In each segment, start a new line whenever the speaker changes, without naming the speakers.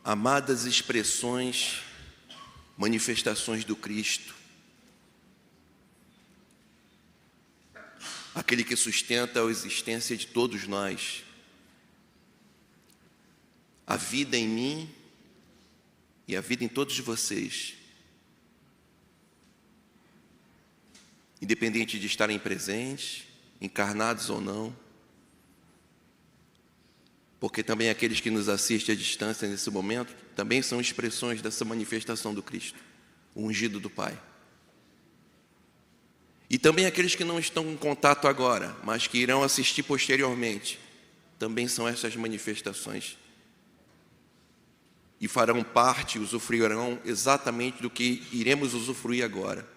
Amadas expressões, manifestações do Cristo, aquele que sustenta a existência de todos nós, a vida em mim e a vida em todos vocês, independente de estarem presentes, encarnados ou não, porque também aqueles que nos assistem à distância nesse momento também são expressões dessa manifestação do Cristo, o ungido do Pai. E também aqueles que não estão em contato agora, mas que irão assistir posteriormente, também são essas manifestações. E farão parte, usufruirão exatamente do que iremos usufruir agora.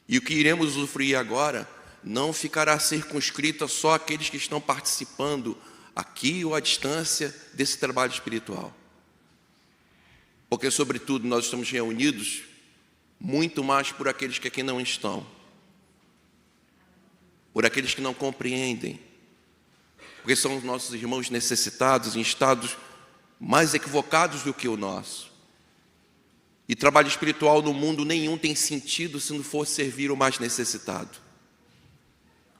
E o que iremos usufruir agora não ficará circunscrito a só aqueles que estão participando aqui ou à distância desse trabalho espiritual. Porque, sobretudo, nós estamos reunidos muito mais por aqueles que aqui não estão, por aqueles que não compreendem, porque são os nossos irmãos necessitados, em estados mais equivocados do que o nosso. E trabalho espiritual no mundo nenhum tem sentido se não for servir o mais necessitado,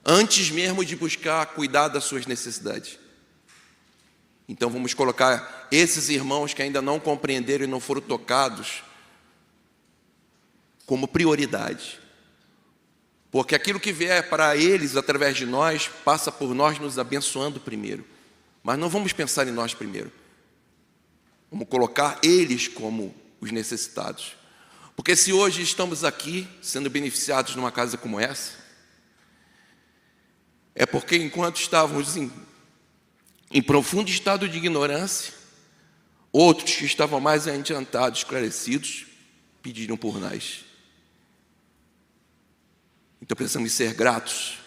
antes mesmo de buscar cuidar das suas necessidades. Então vamos colocar esses irmãos que ainda não compreenderam e não foram tocados como prioridade, porque aquilo que vier para eles através de nós passa por nós nos abençoando primeiro, mas não vamos pensar em nós primeiro, vamos colocar eles como os necessitados, porque se hoje estamos aqui sendo beneficiados numa casa como essa, é porque enquanto estávamos em profundo estado de ignorância, outros que estavam mais adiantados, esclarecidos, pediram por nós. Então precisamos ser gratos,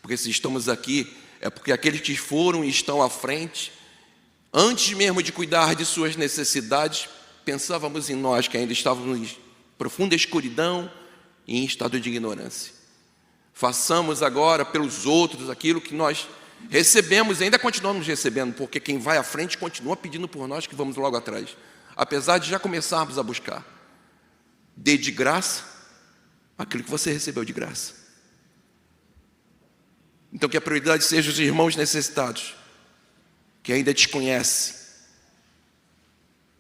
porque se estamos aqui, é porque aqueles que foram e estão à frente, antes mesmo de cuidar de suas necessidades, pensávamos em nós que ainda estávamos em profunda escuridão e em estado de ignorância. Façamos agora pelos outros aquilo que nós recebemos e ainda continuamos recebendo, porque quem vai à frente continua pedindo por nós que vamos logo atrás, apesar de já começarmos a buscar. Dê de graça aquilo que você recebeu de graça. Então que a prioridade seja os irmãos necessitados, que ainda desconhecem,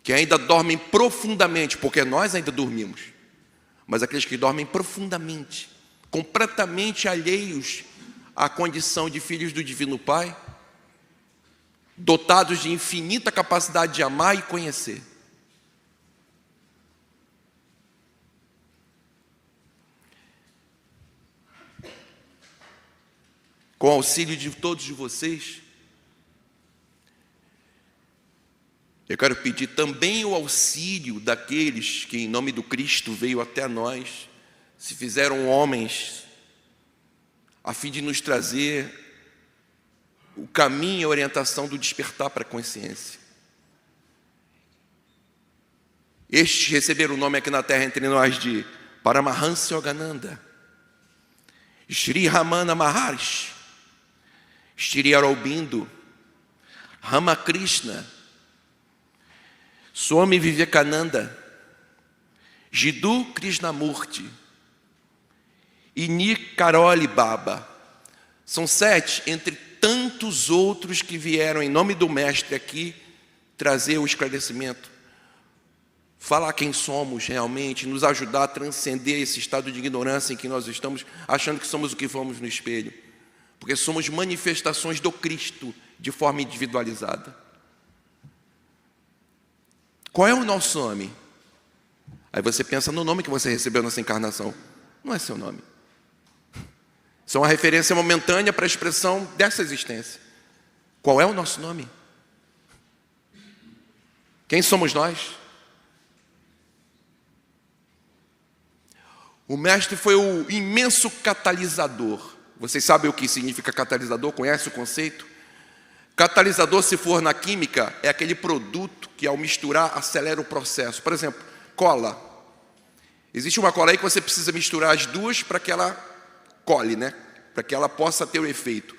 que ainda dormem profundamente, porque nós ainda dormimos, mas aqueles que dormem profundamente, completamente alheios à condição de filhos do Divino Pai, dotados de infinita capacidade de amar e conhecer. Com o auxílio de todos vocês, eu quero pedir também o auxílio daqueles que, em nome do Cristo, veio até nós, se fizeram homens, a fim de nos trazer o caminho e a orientação do despertar para a consciência. Estes receberam o nome aqui na terra entre nós de Paramahansa Yogananda, Shri Ramana Maharshi, Shri Aurobindo, Ramakrishna, Swami Vivekananda, Jiddu Krishnamurti e Nikaroli Baba. São 7 entre tantos outros que vieram em nome do Mestre aqui trazer o esclarecimento, falar quem somos realmente, nos ajudar a transcender esse estado de ignorância em que nós estamos, achando que somos o que fomos no espelho, porque somos manifestações do Cristo de forma individualizada. Qual é o nosso nome? Aí você pensa no nome que você recebeu nessa encarnação. Não é seu nome. Isso é uma referência momentânea para a expressão dessa existência. Qual é o nosso nome? Quem somos nós? O Mestre foi o imenso catalisador. Vocês sabem o que significa catalisador? Conhece o conceito? Catalisador, se for na química, é aquele produto que, ao misturar, acelera o processo. Por exemplo, cola. Existe uma cola aí que você precisa misturar as duas para que ela cole, né? Para que ela possa ter o efeito.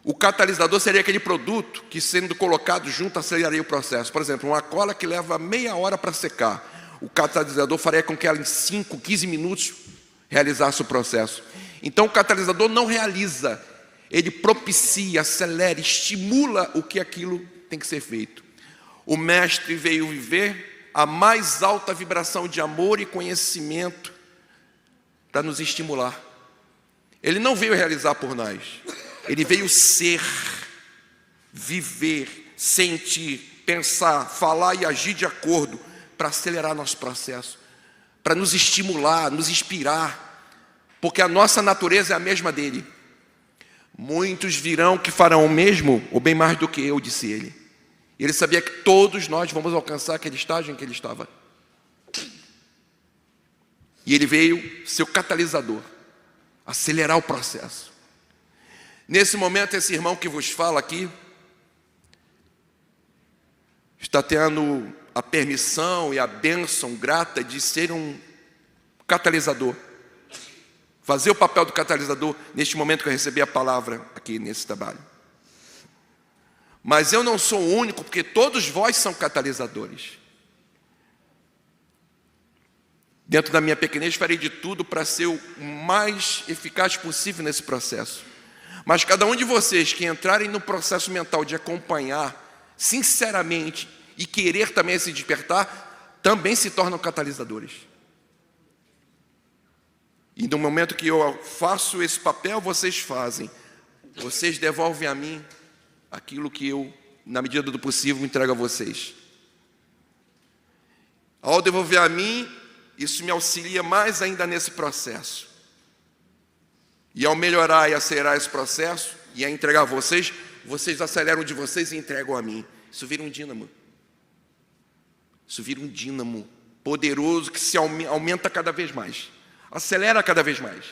O catalisador seria aquele produto que, sendo colocado junto, aceleraria o processo. Por exemplo, uma cola que leva meia hora para secar. O catalisador faria com que ela, em 5, 15 minutos, realizasse o processo. Então, o catalisador não realiza, ele propicia, acelera, estimula o que aquilo tem que ser feito. O mestre veio viver a mais alta vibração de amor e conhecimento para nos estimular. Ele não veio realizar por nós. Ele veio ser, viver, sentir, pensar, falar e agir de acordo para acelerar nosso processo, para nos estimular, nos inspirar, porque a nossa natureza é a mesma dele. Muitos virão que farão o mesmo ou bem mais do que eu, disse ele. Ele sabia que todos nós vamos alcançar aquele estágio em que ele estava. E ele veio ser o catalisador, acelerar o processo. Nesse momento, esse irmão que vos fala aqui está tendo a permissão e a bênção grata de ser um catalisador, fazer o papel do catalisador neste momento que eu recebi a palavra aqui nesse trabalho. Mas eu não sou o único, porque todos vós são catalisadores. Dentro da minha pequenez, farei de tudo para ser o mais eficaz possível nesse processo. Mas cada um de vocês que entrarem no processo mental de acompanhar sinceramente e querer também se despertar, também se tornam catalisadores. E no momento que eu faço esse papel, vocês fazem. Vocês devolvem a mim aquilo que eu, na medida do possível, entrego a vocês. Ao devolver a mim, isso me auxilia mais ainda nesse processo. E ao melhorar e acelerar esse processo, e a entregar a vocês, vocês aceleram de vocês e entregam a mim. Isso vira um dínamo. Isso vira um dínamo poderoso que se aumenta cada vez mais. Acelera cada vez mais.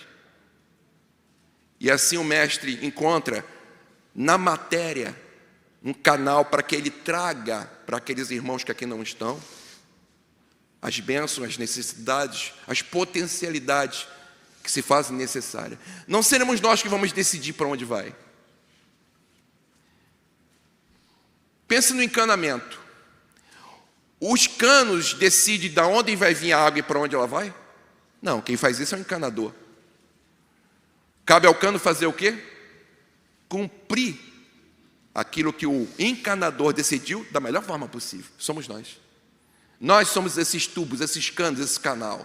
E assim o mestre encontra na matéria um canal para que ele traga para aqueles irmãos que aqui não estão as bênçãos, as necessidades, as potencialidades que se fazem necessárias. Não seremos nós que vamos decidir para onde vai. Pense no encanamento. Os canos decidem de onde vai vir a água e para onde ela vai? Não, quem faz isso é o encanador. Cabe ao cano fazer o quê? Cumprir aquilo que o encanador decidiu da melhor forma possível. Somos nós. Nós somos esses tubos, esses canos, esse canal.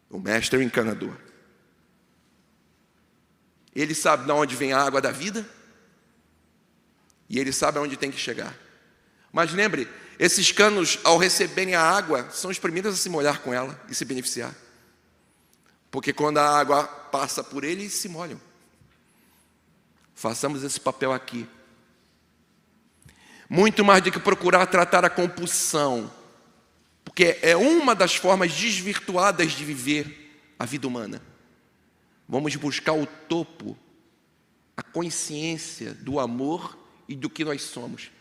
O mestre é o encanador. Ele sabe de onde vem a água da vida e ele sabe aonde tem que chegar. Mas lembre, esses canos, ao receberem a água, são os primeiros a se molhar com ela e se beneficiar. Porque quando a água passa por ele, eles se molham. Façamos esse papel aqui. Muito mais do que procurar tratar a compulsão, porque é uma das formas desvirtuadas de viver a vida humana. Vamos buscar o topo, a consciência do amor e do que nós somos.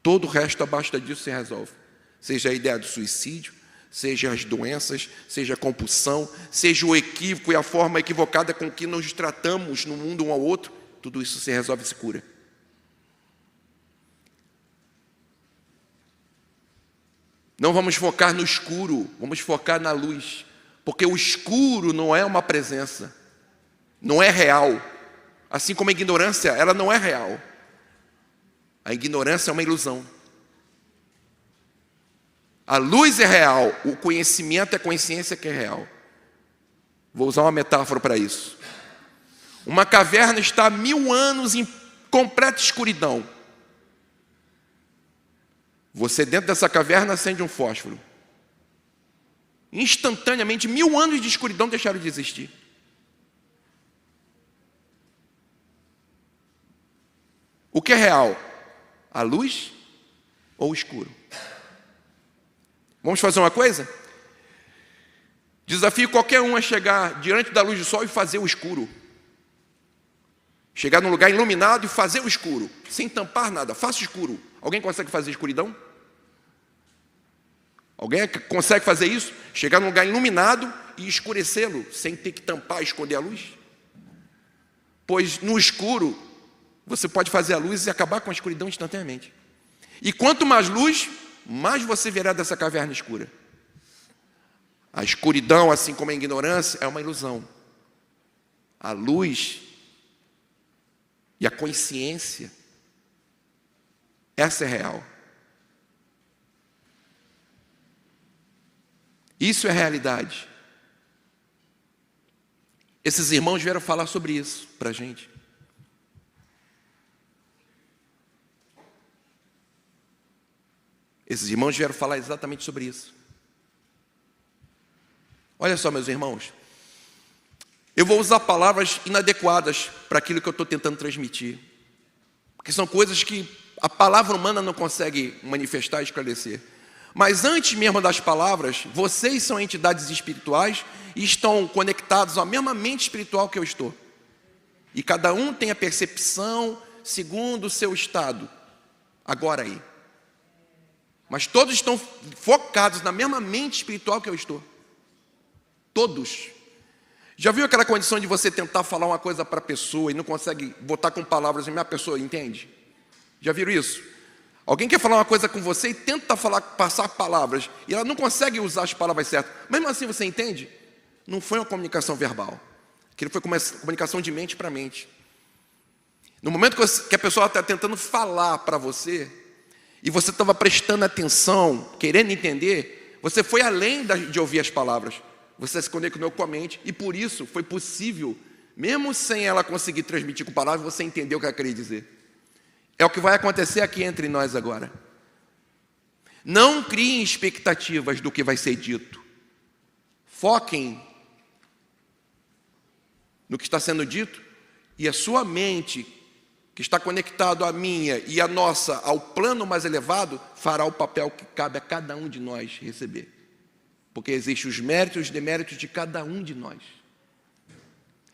Todo o resto abaixo disso se resolve. Seja a ideia do suicídio, seja as doenças, seja a compulsão, seja o equívoco e a forma equivocada com que nos tratamos no mundo um ao outro, tudo isso se resolve e se cura. Não vamos focar no escuro, vamos focar na luz, porque o escuro não é uma presença, não é real. Assim como a ignorância, ela não é real. A ignorância é uma ilusão. A luz é real, o conhecimento é a consciência que é real. Vou usar uma metáfora para isso. Uma caverna está há 1000 anos em completa escuridão. Você dentro dessa caverna acende um fósforo. Instantaneamente, 1000 anos de escuridão deixaram de existir. O que é real? A luz ou o escuro? Vamos fazer uma coisa? Desafio qualquer um a chegar diante da luz do sol e fazer o escuro. Chegar num lugar iluminado e fazer o escuro, sem tampar nada, faça o escuro. Alguém consegue fazer escuridão? Alguém consegue fazer isso? Chegar num lugar iluminado e escurecê-lo, sem ter que tampar, esconder a luz? Pois no escuro você pode fazer a luz e acabar com a escuridão instantaneamente. E quanto mais luz, mais você verá dessa caverna escura. A escuridão, assim como a ignorância, é uma ilusão. A luz e a consciência, essa é real. Isso é realidade. Esses irmãos vieram falar sobre isso para a gente. Esses irmãos vieram falar exatamente sobre isso. Olha só, meus irmãos. Eu vou usar palavras inadequadas para aquilo que eu estou tentando transmitir. Porque são coisas que a palavra humana não consegue manifestar e esclarecer. Mas antes mesmo das palavras, vocês são entidades espirituais e estão conectados à mesma mente espiritual que eu estou. E cada um tem a percepção segundo o seu estado. Agora aí. Mas todos estão focados na mesma mente espiritual que eu estou. Todos. Já viu aquela condição de você tentar falar uma coisa para a pessoa e não consegue botar com palavras e a pessoa entende? Já viram isso? Alguém quer falar uma coisa com você e tenta passar palavras e ela não consegue usar as palavras certas. Mesmo assim você entende? Não foi uma comunicação verbal. Aquilo foi uma comunicação de mente para mente. No momento que a pessoa está tentando falar para você e você estava prestando atenção, querendo entender, você foi além de ouvir as palavras. Você se conectou com a mente e por isso foi possível, mesmo sem ela conseguir transmitir com palavras, você entendeu o que ela queria dizer. É o que vai acontecer aqui entre nós agora. Não criem expectativas do que vai ser dito. Foquem no que está sendo dito e a sua mente, que está conectado à minha e à nossa, ao plano mais elevado, fará o papel que cabe a cada um de nós receber. Porque existem os méritos e os deméritos de cada um de nós.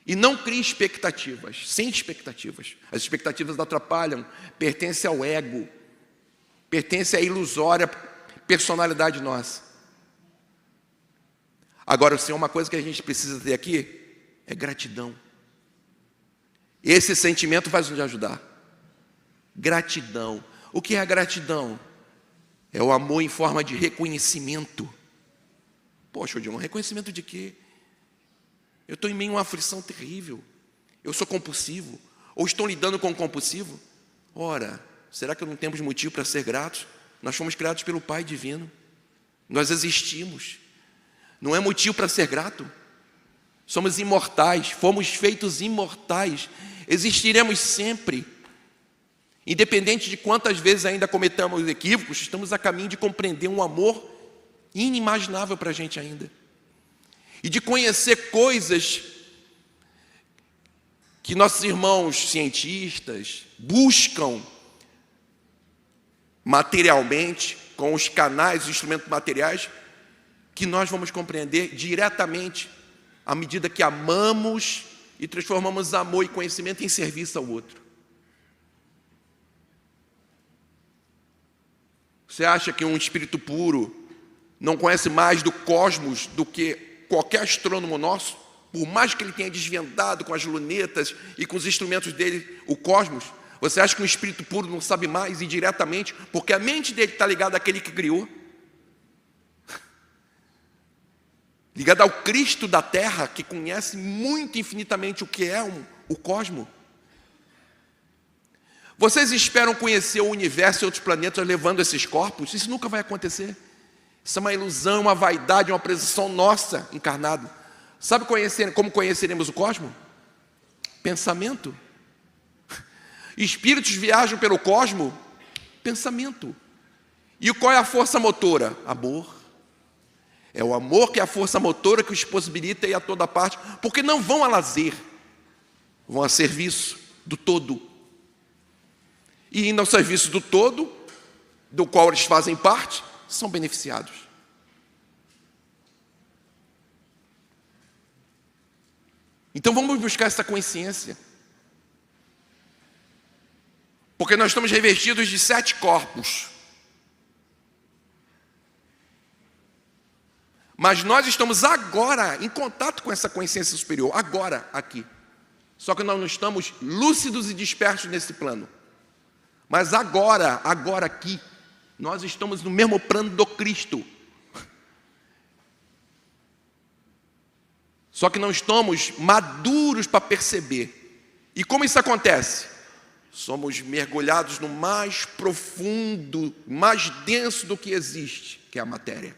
E não crie expectativas, sem expectativas. As expectativas atrapalham, pertencem ao ego, pertencem à ilusória personalidade nossa. Agora, Senhor, uma coisa que a gente precisa ter aqui é gratidão. Esse sentimento vai nos ajudar. Gratidão. O que é a gratidão? É o amor em forma de reconhecimento. Poxa, John, reconhecimento de quê? Eu estou em meio a uma aflição terrível. Eu sou compulsivo. Ou estou lidando com um compulsivo. Ora, será que não temos motivo para ser gratos? Nós fomos criados pelo Pai Divino. Nós existimos. Não é motivo para ser grato? Somos imortais. Fomos feitos imortais. Existiremos sempre. Independente de quantas vezes ainda cometamos equívocos, estamos a caminho de compreender um amor inimaginável para a gente ainda. E de conhecer coisas que nossos irmãos cientistas buscam materialmente, com os canais, os instrumentos materiais, que nós vamos compreender diretamente à medida que amamos e transformamos amor e conhecimento em serviço ao outro. Você acha que um espírito puro não conhece mais do cosmos do que qualquer astrônomo nosso? Por mais que ele tenha desvendado com as lunetas e com os instrumentos dele o cosmos, você acha que um espírito puro não sabe mais indiretamente, porque a mente dele está ligada àquele que criou? Ligada ao Cristo da Terra, que conhece muito infinitamente o que é o cosmos. Vocês esperam conhecer o universo e outros planetas levando esses corpos? Isso nunca vai acontecer. Isso é uma ilusão, uma vaidade, uma presunção nossa encarnada. Sabe como conheceremos o cosmos? Pensamento. Espíritos viajam pelo cosmos? Pensamento. E qual é a força motora? Amor. É o amor que é a força motora que os possibilita ir a toda parte, porque não vão a lazer, vão a serviço do todo. E indo ao serviço do todo, do qual eles fazem parte, são beneficiados. Então vamos buscar essa consciência. Porque nós estamos revestidos de 7 corpos. Mas nós estamos agora em contato com essa consciência superior, agora, aqui. Só que nós não estamos lúcidos e despertos nesse plano. Mas agora aqui, nós estamos no mesmo plano do Cristo. Só que não estamos maduros para perceber. E como isso acontece? Somos mergulhados no mais profundo, mais denso do que existe, que é a matéria.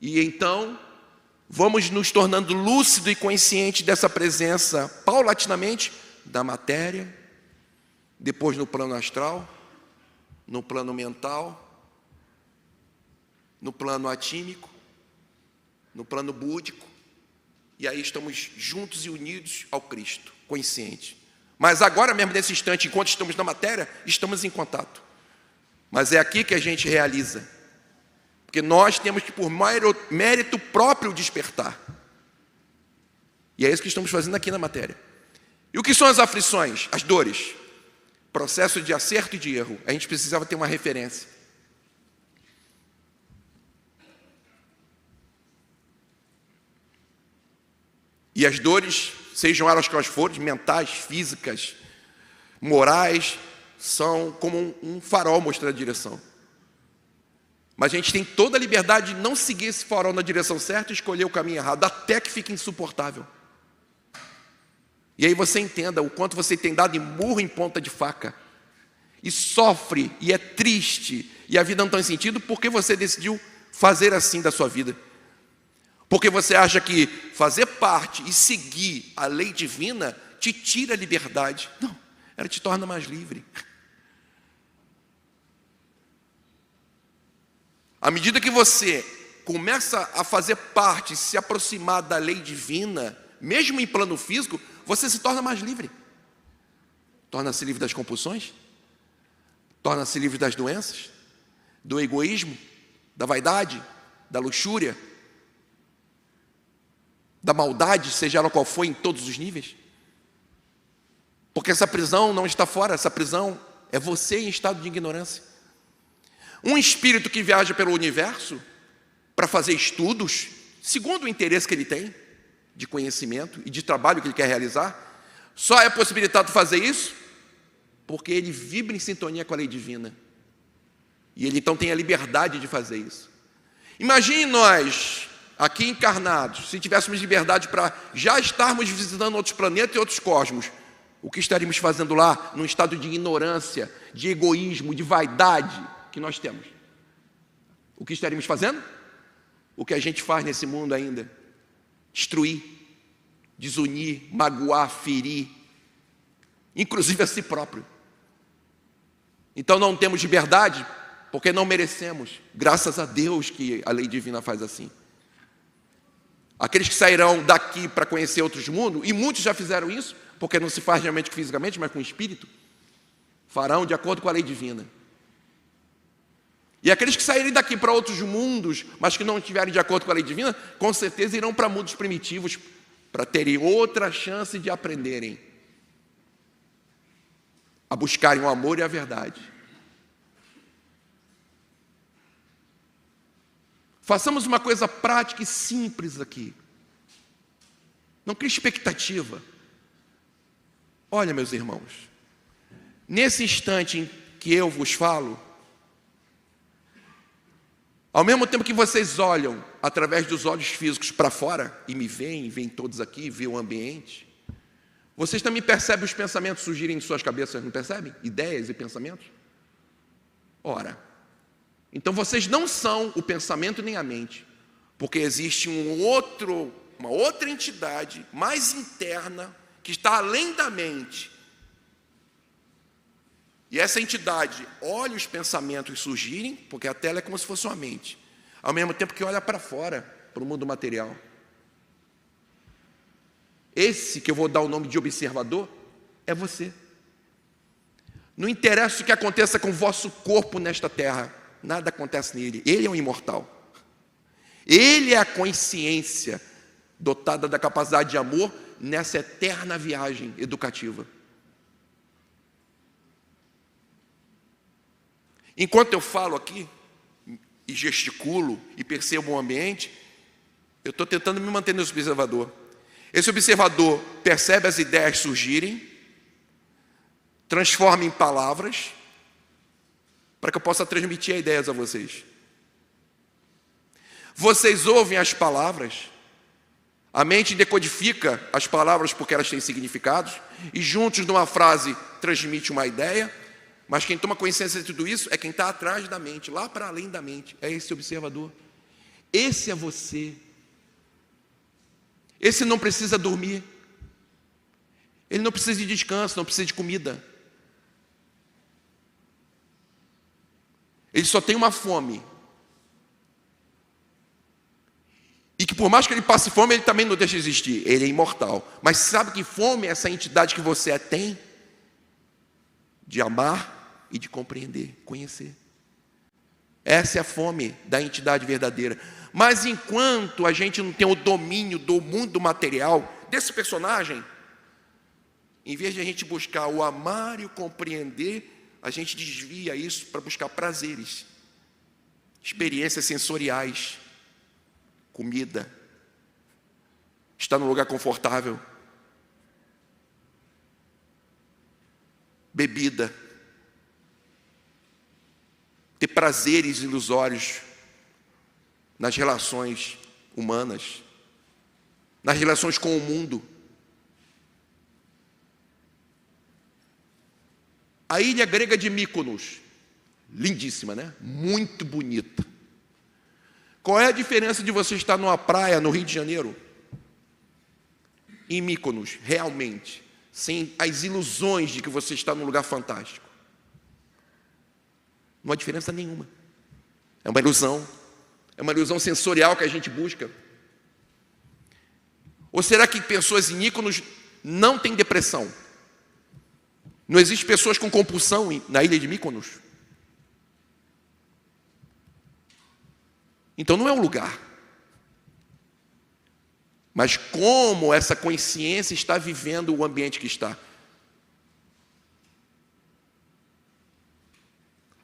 E então, vamos nos tornando lúcido e consciente dessa presença, paulatinamente, da matéria, depois no plano astral, no plano mental, no plano atímico, no plano búdico, e aí estamos juntos e unidos ao Cristo, consciente. Mas agora mesmo, nesse instante, enquanto estamos na matéria, estamos em contato. Mas é aqui que a gente realiza. Porque nós temos que, por mérito próprio, despertar. E é isso que estamos fazendo aqui na matéria. E o que são as aflições, as dores? Processo de acerto e de erro. A gente precisava ter uma referência. E as dores, sejam elas quais forem, mentais, físicas, morais, são como um farol mostrando a direção. Mas a gente tem toda a liberdade de não seguir esse farol na direção certa e escolher o caminho errado, até que fique insuportável. E aí você entenda o quanto você tem dado em murro em ponta de faca. E sofre, e é triste, e a vida não tem sentido porque você decidiu fazer assim da sua vida. Porque você acha que fazer parte e seguir a lei divina te tira a liberdade. Não, ela te torna mais livre. À medida que você começa a fazer parte, se aproximar da lei divina, mesmo em plano físico, você se torna mais livre. Torna-se livre das compulsões, torna-se livre das doenças, do egoísmo, da vaidade, da luxúria, da maldade, seja ela qual for, em todos os níveis. Porque essa prisão não está fora, essa prisão é você em estado de ignorância. Um espírito que viaja pelo universo para fazer estudos, segundo o interesse que ele tem, de conhecimento e de trabalho que ele quer realizar, só é possibilitado fazer isso porque ele vibra em sintonia com a lei divina. E ele então tem a liberdade de fazer isso. Imagine nós, aqui encarnados, se tivéssemos liberdade para já estarmos visitando outros planetas e outros cosmos, o que estaríamos fazendo lá num estado de ignorância, de egoísmo, de vaidade que nós temos? O que estaríamos fazendo? O que a gente faz nesse mundo ainda: destruir, desunir, magoar, ferir, inclusive a si próprio. Então não temos liberdade porque não merecemos. Graças a Deus que a lei divina faz assim. Aqueles que sairão daqui para conhecer outros mundos, e muitos já fizeram isso, porque não se faz realmente fisicamente, mas com o espírito, farão de acordo com a lei divina. E aqueles que saírem daqui para outros mundos, mas que não estiverem de acordo com a lei divina, com certeza irão para mundos primitivos, para terem outra chance de aprenderem a buscarem o amor e a verdade. Façamos uma coisa prática e simples aqui. Não crie expectativa. Olha, meus irmãos, nesse instante em que eu vos falo, ao mesmo tempo que vocês olham através dos olhos físicos para fora, e me veem todos aqui, veem o ambiente, vocês também percebem os pensamentos surgirem em suas cabeças, não percebem? Ideias e pensamentos? Ora, então vocês não são o pensamento nem a mente, porque existe uma outra entidade mais interna que está além da mente. E essa entidade olha os pensamentos surgirem, porque a tela é como se fosse uma mente, ao mesmo tempo que olha para fora, para o mundo material. Esse que eu vou dar o nome de observador é você. Não interessa o que aconteça com o vosso corpo nesta terra, nada acontece nele. Ele é um imortal. Ele é a consciência dotada da capacidade de amor nessa eterna viagem educativa. Enquanto eu falo aqui, e gesticulo, e percebo o ambiente, eu estou tentando me manter nesse observador. Esse observador percebe as ideias surgirem, transforma em palavras, para que eu possa transmitir as ideias a vocês. Vocês ouvem as palavras, a mente decodifica as palavras porque elas têm significados, e juntos numa frase transmite uma ideia, mas quem toma consciência de tudo isso é quem está atrás da mente, lá para além da mente, é esse observador. Esse é você. Esse não precisa dormir, ele não precisa de descanso, não precisa de comida. Ele só tem uma fome. E que por mais que ele passe fome, ele também não deixa de existir. Ele é imortal. Mas sabe que fome essa entidade que você tem? De amar e de compreender, conhecer. Essa é a fome da entidade verdadeira. Mas enquanto a gente não tem o domínio do mundo material, desse personagem, em vez de a gente buscar o amar e o compreender, a gente desvia isso para buscar prazeres, experiências sensoriais, comida, estar num lugar confortável, bebida, ter prazeres ilusórios nas relações humanas, nas relações com o mundo. A ilha grega de Mykonos, lindíssima, né? Muito bonita. Qual é a diferença de você estar numa praia no Rio de Janeiro, em Mykonos, realmente, sem as ilusões de que você está num lugar fantástico? Não há diferença nenhuma. É uma ilusão sensorial que a gente busca. Ou será que pessoas em Mykonos não têm depressão? Não existe pessoas com compulsão na ilha de Mykonos? Então não é um lugar. Mas como essa consciência está vivendo o ambiente que está.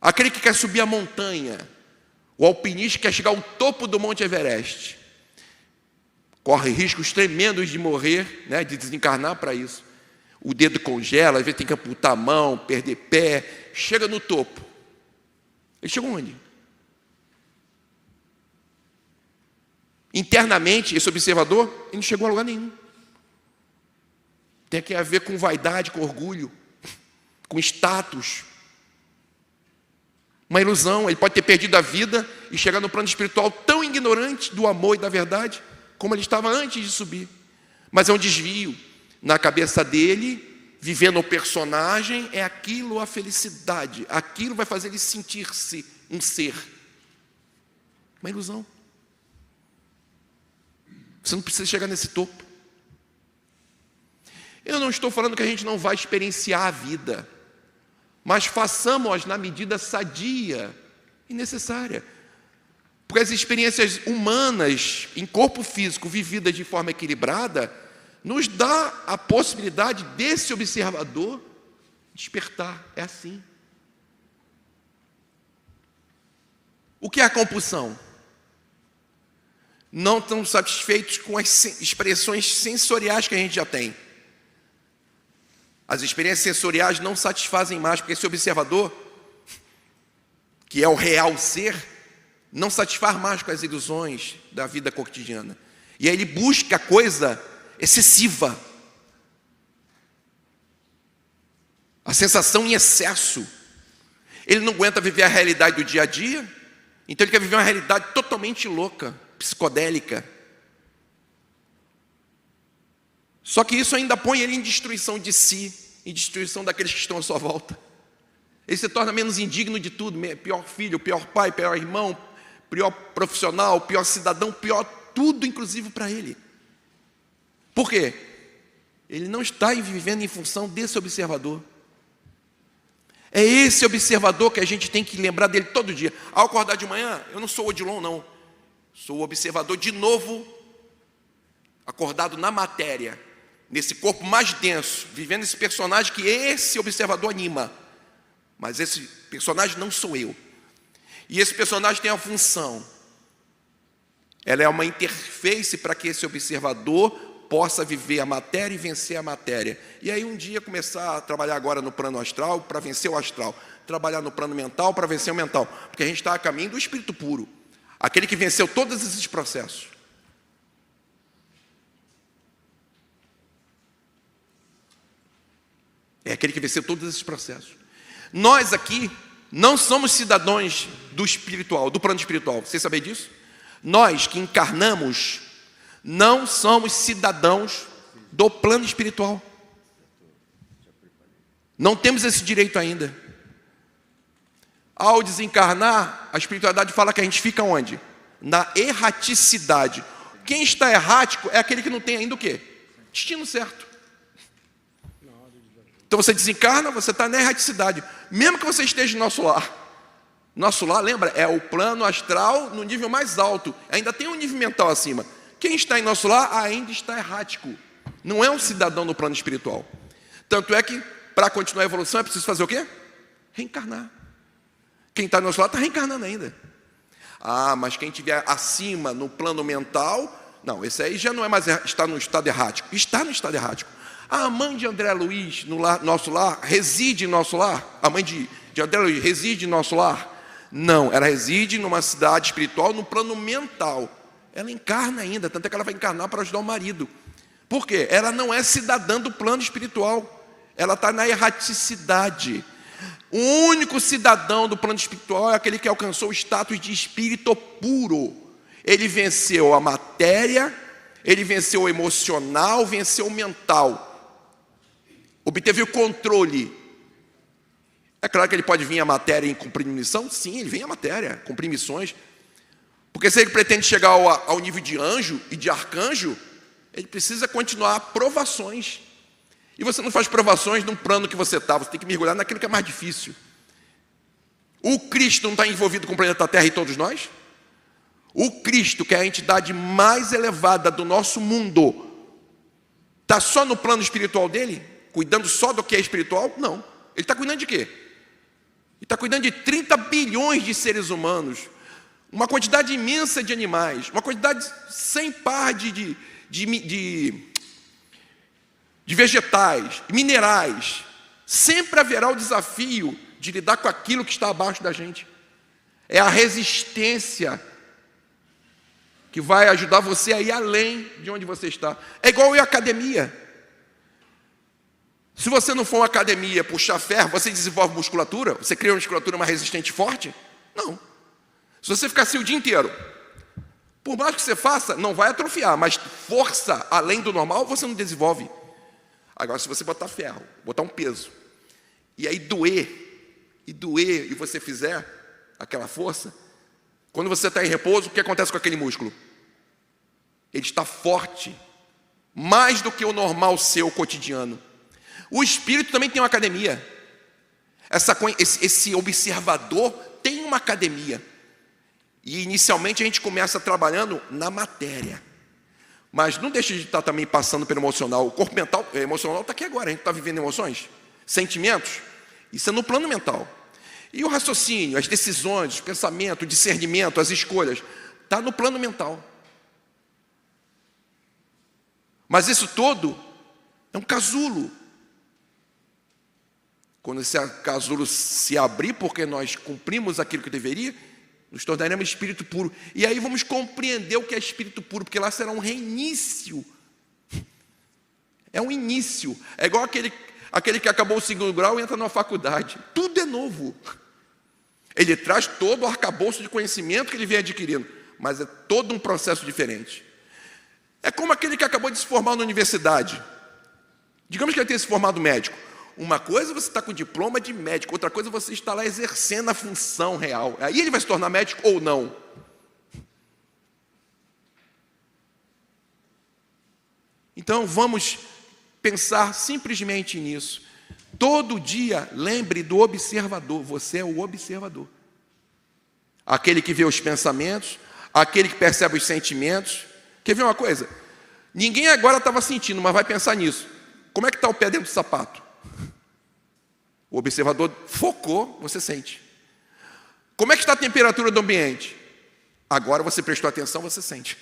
Aquele que quer subir a montanha, o alpinista que quer chegar ao topo do Monte Everest, corre riscos tremendos de morrer, né, de desencarnar para isso. O dedo congela, às vezes tem que amputar a mão, perder pé, chega no topo. Ele chegou onde? Internamente, esse observador, ele não chegou a lugar nenhum. Tem que ver com vaidade, com orgulho, com status. Uma ilusão. Ele pode ter perdido a vida e chegar no plano espiritual tão ignorante do amor e da verdade, como ele estava antes de subir. Mas é um desvio. Na cabeça dele, vivendo o personagem, é aquilo a felicidade. Aquilo vai fazer ele sentir-se um ser. Uma ilusão. Você não precisa chegar nesse topo. Eu não estou falando que a gente não vai experienciar a vida, mas façamos na medida sadia e necessária. Porque as experiências humanas, em corpo físico, vividas de forma equilibrada, nos dá a possibilidade desse observador despertar. É assim. O que é a compulsão? Não estão satisfeitos com as expressões sensoriais que a gente já tem. As experiências sensoriais não satisfazem mais, porque esse observador, que é o real ser, não satisfaz mais com as ilusões da vida cotidiana. E aí ele busca coisa excessiva. A sensação em excesso. Ele não aguenta viver a realidade do dia a dia, então ele quer viver uma realidade totalmente louca, psicodélica. Só que isso ainda põe ele em destruição de si, em destruição daqueles que estão à sua volta. Ele se torna menos indigno de tudo, pior filho, pior pai, pior irmão, pior profissional, pior cidadão, pior tudo, inclusive para ele. Por quê? Ele não está vivendo em função desse observador. É esse observador que a gente tem que lembrar dele todo dia. Ao acordar de manhã, eu não sou o Odilon, não. Sou o observador de novo, acordado na matéria, nesse corpo mais denso, vivendo esse personagem que esse observador anima. Mas esse personagem não sou eu. E esse personagem tem uma função. Ela é uma interface para que esse observador possa viver a matéria e vencer a matéria. E aí um dia começar a trabalhar agora no plano astral para vencer o astral, trabalhar no plano mental para vencer o mental, porque a gente está a caminho do espírito puro, aquele que venceu todos esses processos. É aquele que venceu todos esses processos. Nós aqui não somos cidadãos do espiritual, do plano espiritual. Vocês sabem disso? Nós que encarnamos não somos cidadãos do plano espiritual. Não temos esse direito ainda. Ao desencarnar, a espiritualidade fala que a gente fica onde? Na erraticidade. Quem está errático é aquele que não tem ainda o quê? Destino certo. Então você desencarna, você está na erraticidade. Mesmo que você esteja no nosso lar. Nosso lar, lembra, é o plano astral no nível mais alto. Ainda tem um nível mental acima. Quem está em nosso lar ainda está errático. Não é um cidadão no plano espiritual. Tanto é que, para continuar a evolução, é preciso fazer o quê? Reencarnar. Quem está no nosso lar está reencarnando ainda. Ah, mas quem estiver acima no plano mental, não, esse aí já não é mais, está no estado errático. Está no estado errático. A mãe de André Luiz, no nosso lar, reside em nosso lar? A mãe de André Luiz reside em nosso lar? Não, ela reside numa cidade espiritual, no plano mental. Ela encarna ainda, tanto é que ela vai encarnar para ajudar o marido. Por quê? Ela não é cidadã do plano espiritual. Ela está na erraticidade. O único cidadão do plano espiritual é aquele que alcançou o status de espírito puro. Ele venceu a matéria, ele venceu o emocional, venceu o mental. Obteve o controle. É claro que ele pode vir a matéria em cumprir missão? Sim, ele vem a matéria, cumprir missões. Porque se ele pretende chegar ao nível de anjo e de arcanjo, ele precisa continuar provações. E você não faz provações num plano que você está, você tem que mergulhar naquilo que é mais difícil. O Cristo não está envolvido com o planeta Terra e todos nós? O Cristo, que é a entidade mais elevada do nosso mundo, está só no plano espiritual dele? Cuidando só do que é espiritual? Não. Ele está cuidando de quê? Ele está cuidando de 30 bilhões de seres humanos, uma quantidade imensa de animais, uma quantidade sem par de vegetais, minerais. Sempre haverá o desafio de lidar com aquilo que está abaixo da gente. É a resistência que vai ajudar você a ir além de onde você está. É igual ir à academia. Se você não for uma academia puxar ferro, você desenvolve musculatura? Você cria uma musculatura mais resistente e forte? Não. Se você ficar assim o dia inteiro, por mais que você faça, não vai atrofiar, mas força além do normal, você não desenvolve. Agora, se você botar ferro, botar um peso, e aí doer, e você fizer aquela força, quando você está em repouso, o que acontece com aquele músculo? Ele está forte, mais do que o normal seu cotidiano. O espírito também tem uma academia. Esse observador tem uma academia. E inicialmente a gente começa trabalhando na matéria. Mas não deixa de estar também passando pelo emocional. O corpo mental, emocional está aqui agora. A gente está vivendo emoções, sentimentos. Isso é no plano mental. E o raciocínio, as decisões, o pensamento, o discernimento, as escolhas, está no plano mental. Mas isso todo é um casulo. Quando esse casulo se abrir, porque nós cumprimos aquilo que deveria, nos tornaremos espírito puro. E aí vamos compreender o que é espírito puro, porque lá será um reinício. É um início. É igual aquele que acabou o segundo grau e entra numa faculdade. Tudo é novo. Ele traz todo o arcabouço de conhecimento que ele vem adquirindo, mas é todo um processo diferente. É como aquele que acabou de se formar na universidade. Digamos que ele tenha se formado médico. Uma coisa você está com diploma de médico, outra coisa você está lá exercendo a função real. Aí ele vai se tornar médico ou não. Então vamos pensar simplesmente nisso. Todo dia lembre do observador. Você é o observador. Aquele que vê os pensamentos, aquele que percebe os sentimentos. Quer ver uma coisa? Ninguém agora estava sentindo, mas vai pensar nisso. Como é que está o pé dentro do sapato? O observador focou, você sente. Como é que está a temperatura do ambiente? Agora você prestou atenção, você sente.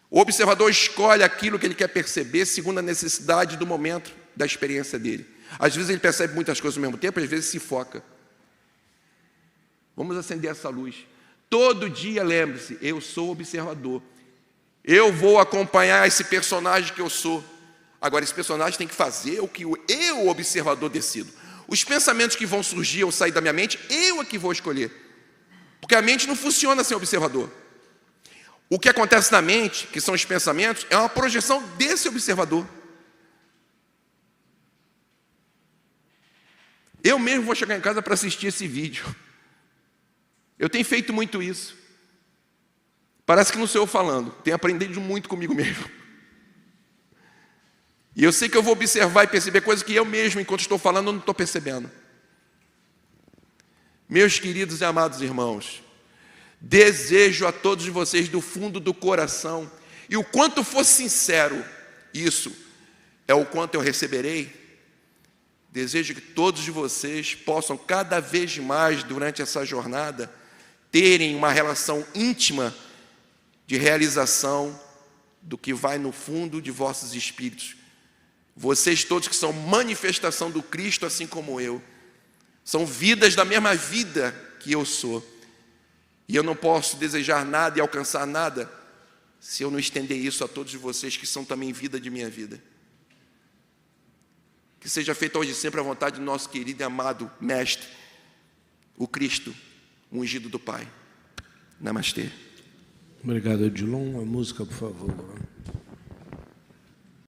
O observador escolhe aquilo que ele quer perceber segundo a necessidade do momento, da experiência dele. Às vezes ele percebe muitas coisas ao mesmo tempo, às vezes se foca. Vamos acender essa luz. Todo dia lembre-se, eu sou observador. Eu vou acompanhar esse personagem que eu sou. Agora, esse personagem tem que fazer o que eu, observador, decido. Os pensamentos que vão surgir ou sair da minha mente, eu é que vou escolher. Porque a mente não funciona sem observador. O que acontece na mente, que são os pensamentos, é uma projeção desse observador. Eu mesmo vou chegar em casa para assistir esse vídeo. Eu tenho feito muito isso. Parece que não sou eu falando, tenho aprendido muito comigo mesmo. E eu sei que eu vou observar e perceber coisas que eu mesmo, enquanto estou falando, eu não estou percebendo. Meus queridos e amados irmãos, desejo a todos vocês do fundo do coração, e o quanto for sincero, isso é o quanto eu receberei. Desejo que todos de vocês possam cada vez mais, durante essa jornada, terem uma relação íntima de realização do que vai no fundo de vossos espíritos. Vocês todos que são manifestação do Cristo, assim como eu, são vidas da mesma vida que eu sou. E eu não posso desejar nada e alcançar nada se eu não estender isso a todos vocês que são também vida de minha vida. Que seja feita hoje sempre a vontade do nosso querido e amado Mestre, o Cristo, o ungido do Pai. Namastê.
Obrigado, Edilon. A música, por favor.